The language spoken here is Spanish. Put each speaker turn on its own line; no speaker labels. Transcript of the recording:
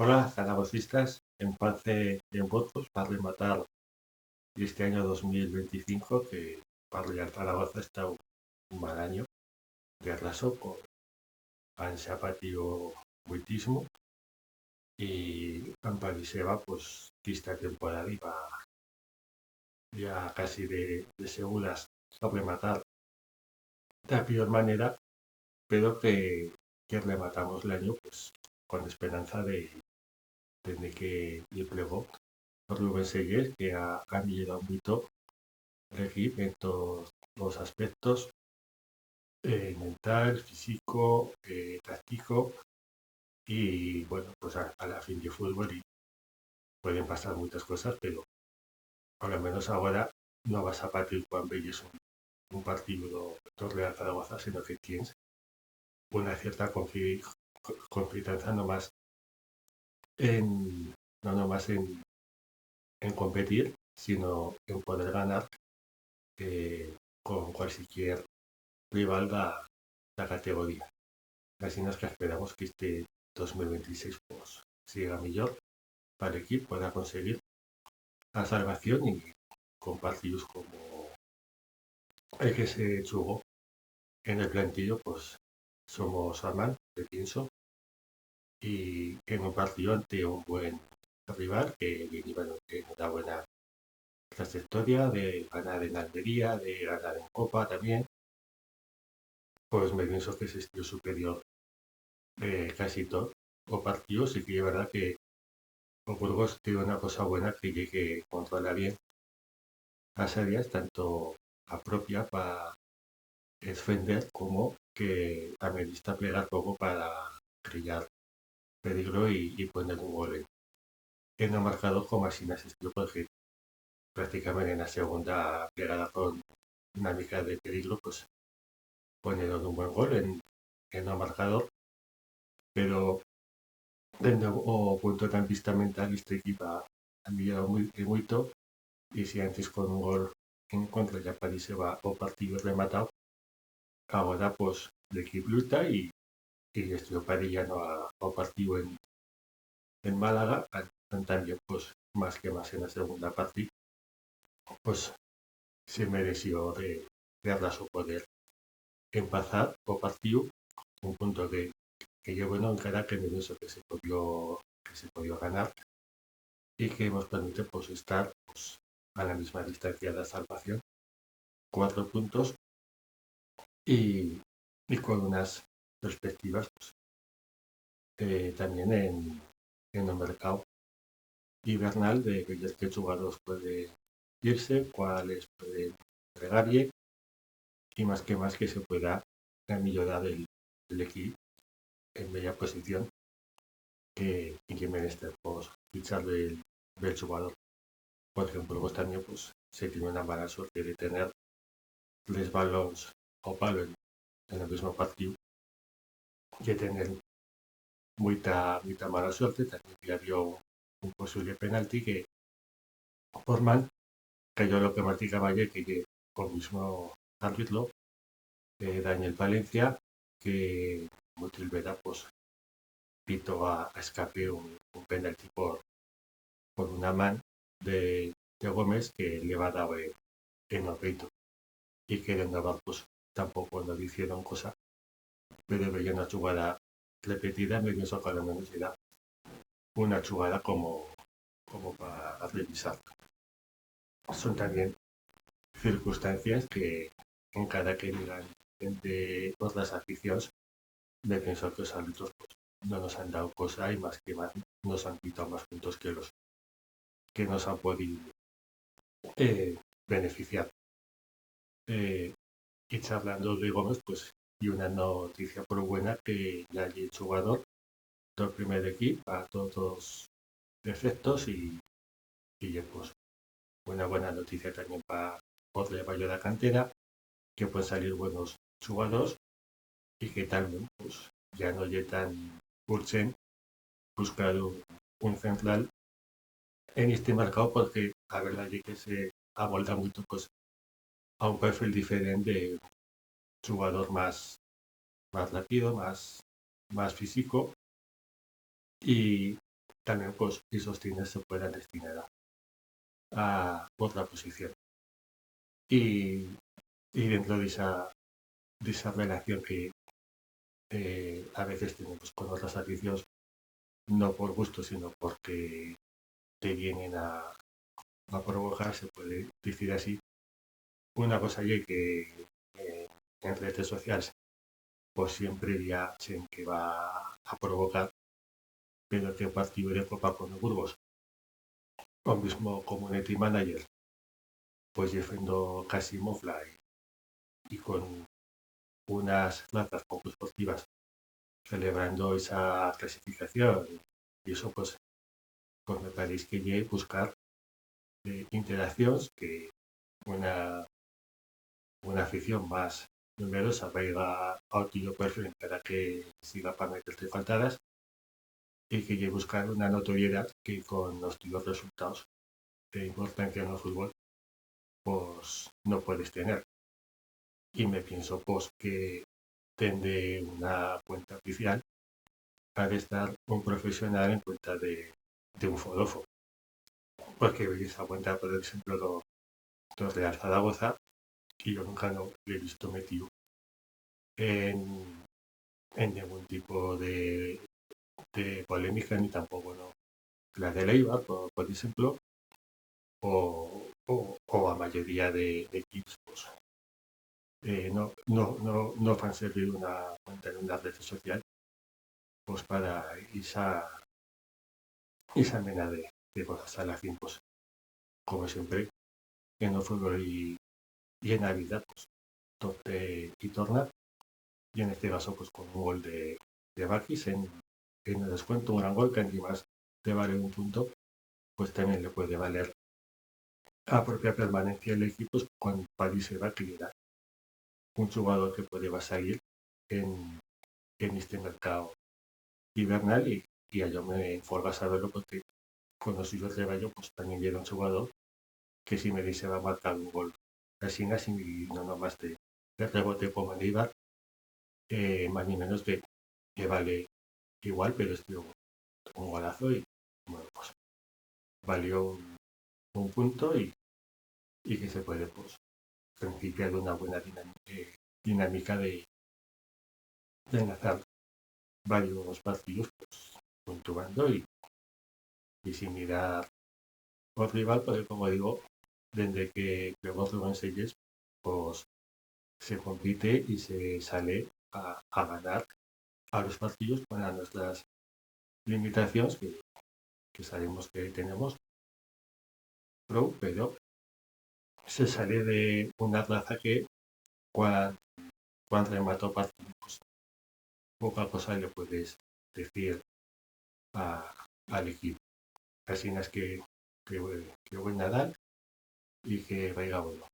Hola, zaragocistas, en parte en votos para rematar este año 2025, que para el Zaragoza está un mal año de arraso, con han se ha patido muitísimo y en Pariseva, pues, esta temporada iba ya casi de seguras a rematar de la peor manera, pero que rematamos el año pues con esperanza de que el plegó Rubén Segués, que ha millorado mucho el equipo en todos los aspectos, mental, físico, táctico, y bueno, pues a la fin de fútbol y pueden pasar muchas cosas, pero por lo menos ahora no vas a partir cuando veis un partido de Real Zaragoza, sino que tienes una cierta confianza en, no nomás en competir, sino en poder ganar con cualquier rival de la categoría. Así nos que esperamos que este 2026 pues, siga mejor para el equipo, pueda conseguir la salvación y con partidos como el que se jugó en el plantillo, pues somos Armán, de pienso, y en un partido ante un buen rival que nos da buena trayectoria de ganar en Almería, de ganar en Copa también, pues me pienso que se estío superior casi todo o partidos y que es verdad que o Burgos tiene una cosa buena que controla bien las áreas, tanto a propia para defender como que también está plegar poco para crear peligro y poner un gol en el marcador como así en asistido porque prácticamente en la segunda plegada con una mica de peligro pues ponieron un buen gol en el marcador, pero desde o punto de vista mental este equipo ha enviado mucho y si antes con un gol en contra ya París se va o partido rematado, ahora pues el equipo lucha y estuvo parillano a partido en Málaga, también pues más que más en la segunda parte, pues se mereció de arraso poder empezar o partido, un punto que yo bueno en cara que me pienso que se podía ganar y que nos permite pues estar pues, a la misma distancia de la salvación, 4 puntos y con unas perspectivas pues, también en el mercado invernal de qué jugadores puede irse, cuáles pueden entregarle y más que se pueda mejorar el equipo en media posición y que merece pues, fichar del jugador. Por ejemplo, vos también pues, se tiene una mala suerte de tener 3 balones o palo en el mismo partido que tener mucha mala suerte. También había un posible penalti que por mal cayó lo que practicaba ayer, que por mismo árbitro, Daniel Valencia, que Mutil Vera pues pito a escape un penalti por una man de Gómez que le va a dar en el peito y que de Navarro pues tampoco no le hicieron cosa, pero veía una jugada repetida, me pienso que a lo menos era una jugada como para revisar. Son también circunstancias que en cada que miran de otras aficiones, me pienso que los árbitros pues, no nos han dado cosa y más que más nos han quitado más puntos que los que nos han podido beneficiar. Eh, y charlando de Gómez, pues, y una noticia por buena que ya hay jugador del primer equipo a todos los efectos y pues una buena noticia también para otro de la cantera, que pueden salir buenos jugadores y que también pues ya no es tan urgente buscar un central en este mercado porque la verdad es que se aborda mucho pues, a un perfil diferente de jugador más rápido, más físico y también pues esos tines se puedan destinar a otra posición. Y, y dentro de esa relación que a veces tenemos con otras aficiones, no por gusto, sino porque te vienen a provocar, se puede decir así. Una cosa y que en redes sociales pues siempre ya sé que va a provocar, pero que partido de Copa con el Burgos, o mismo community manager, pues llevando casi mofla y con unas plazas poco esportivas celebrando esa clasificación. Y eso pues me parece que llegue buscar interacciones que una, una afición más numerosa vaya a otro perfil para que siga para meterte faltadas y que llegue buscar una notoriedad que con los resultados de importancia en el fútbol pues no puedes tener. Y me pienso pues que tende una cuenta oficial ha de estar un profesional en cuenta de un forofo. Porque esa cuenta, por ejemplo, los de Zaragoza, y yo nunca lo he visto metido en, en ningún tipo de polémica, ni tampoco no. La de Leiva, por ejemplo, o a mayoría de equipos, pues, no han servido una cuenta en una red social pues para esa mena de cosas a la fin, pues, como siempre, en el fútbol y en Navidad, pues, torte y torna, y en este caso, pues, con un gol de Bakis en el descuento, un gran gol que además te vale un punto, pues también le puede valer a propia permanencia del equipo pues, cuando París se va a crear un jugador que puede salir en, en este mercado invernal y a yo me forga saberlo porque cuando soy yo treballo pues también llega un jugador que si me dice va a marcar un gol así y no nomás de rebote como en Eibar, más ni menos que vale igual, pero es un golazo y bueno, pues valió un punto y que se puede pues principiar una buena dinámica de enlazar varios partidos pues, puntuando y sin mirar por rival, porque como digo, desde que vos lo enseñes, pues se compite y se sale a ganar a los partidos con nuestras limitaciones que sabemos que tenemos, pero se sale de una plaza que cuando, cuando remató partidos, pues, poca cosa le puedes decir a, al equipo. Así es que buen Nadal y que vaya bueno.